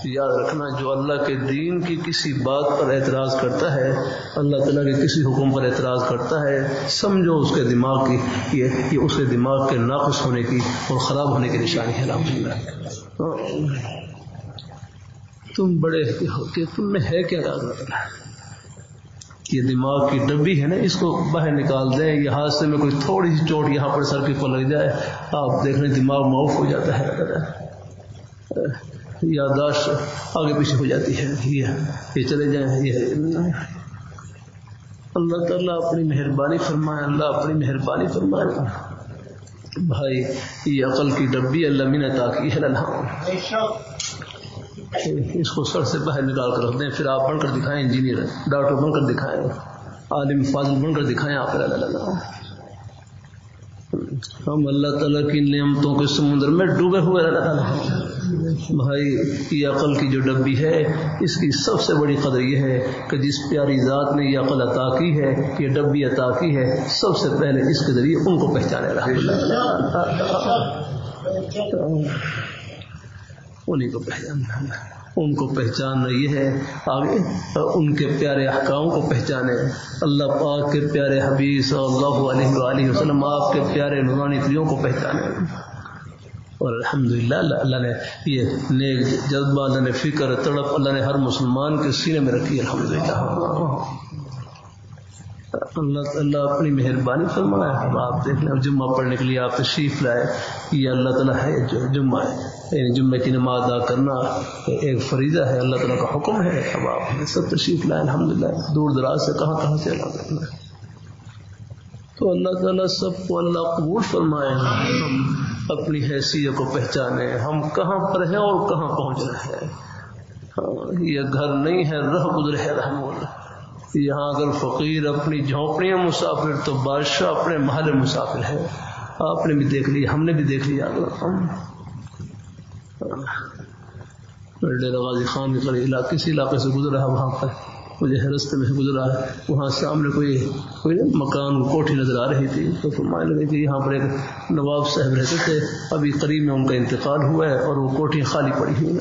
یاد رکھنا جو اللہ کے دین کی کسی بات پر اعتراض کرتا ہے، اللہ تعالیٰ کے کسی حکم پر اعتراض کرتا ہے، سمجھو اس کے دماغ کی یہ اس کے دماغ کے ناقص ہونے کی اور خراب ہونے کی نشانی ہے۔ الحمدللہ تم بڑے کہ تم میں ہے کیا رہا، یہ دماغ کی ڈبی ہے نا، اس کو باہر نکال دیں، یہ حادثے میں کوئی تھوڑی سی چوٹ یہاں پر سر کے پر لگ جائے، آپ دیکھ رہے دماغ معاف ہو جاتا ہے، یادداشت آگے پیچھے ہو جاتی ہے، یہ چلے جائیں۔ یہ اللہ تعالیٰ اپنی مہربانی فرمائے، اللہ اپنی مہربانی فرمائے۔ بھائی یہ عقل کی ڈبی اللہ نے عطا کی ہے، اس کو سر سے باہر نکال کر رکھ دیں، پھر آپ بن کر دکھائیں، انجینئر ڈاکٹر بن کر دکھائیں، عالم فاضل بن کر دکھائیں آپ۔ ہم اللہ تعالیٰ کی نعمتوں کے سمندر میں ڈوبے ہوئے بھائی یہ عقل کی جو ڈبی ہے، اس کی سب سے بڑی قدر یہ ہے کہ جس پیاری ذات نے یہ عقل عطا کی ہے، یہ ڈبی عطا کی ہے، سب سے پہلے اس کے ذریعے ان کو پہچانے رہا، انہیں کو پہچاننا، ان کو پہچاننا یہ ہے، آگے ان کے پیارے احکام کو پہچانے، اللہ پاک کے پیارے حبیب صلی اللہ علیہ وآلہ وسلم آپ کے پیارے نورانی پریوں کو پہچانے۔ اور الحمدللہ اللہ نے یہ نیک جذبہ، اللہ نے فکر تڑپ اللہ نے ہر مسلمان کے سینے میں رکھی، الحمدللہ۔ اللہ اپنی مہربانی فرمائے۔ اب آپ دیکھ لیں جمعہ پڑھنے کے لیے آپ تشریف لائے، یہ اللہ تعالیٰ ہے جو جمعہ ہے، یعنی جمعہ کی نماز ادا کرنا ایک فریضہ ہے، اللہ تعالیٰ کا حکم ہے۔ اب آپ سب تشریف لائے، الحمدللہ، دور دراز سے کہاں سے اللہ کرنا ہے، تو اللہ تعالیٰ سب کو اللہ قبول فرمائے، ہم اپنی حیثیت کو پہچانے، ہم کہاں پر ہیں اور کہاں پہنچ رہے ہیں۔ یہ گھر نہیں ہے، رہ گزرے ہے رحم اللہ۔ یہاں اگر فقیر اپنی جھونپڑی میں مسافر تو بادشاہ اپنے محل مسافر ہے۔ آپ نے بھی دیکھ لیا، ہم نے بھی دیکھ لیا۔ ڈیرہ غازی خان کے قریب کسی علاقے سے گزرا ہے، وہاں پر مجھے رستے میں گزرا ہے، وہاں سامنے کوئی مکان کوٹھی نظر آ رہی تھی، تو فرمانے لگے کہ یہاں پر ایک نواب صاحب رہتے تھے، ابھی قریب میں ان کا انتقال ہوا ہے اور وہ کوٹھی خالی پڑی ہوئی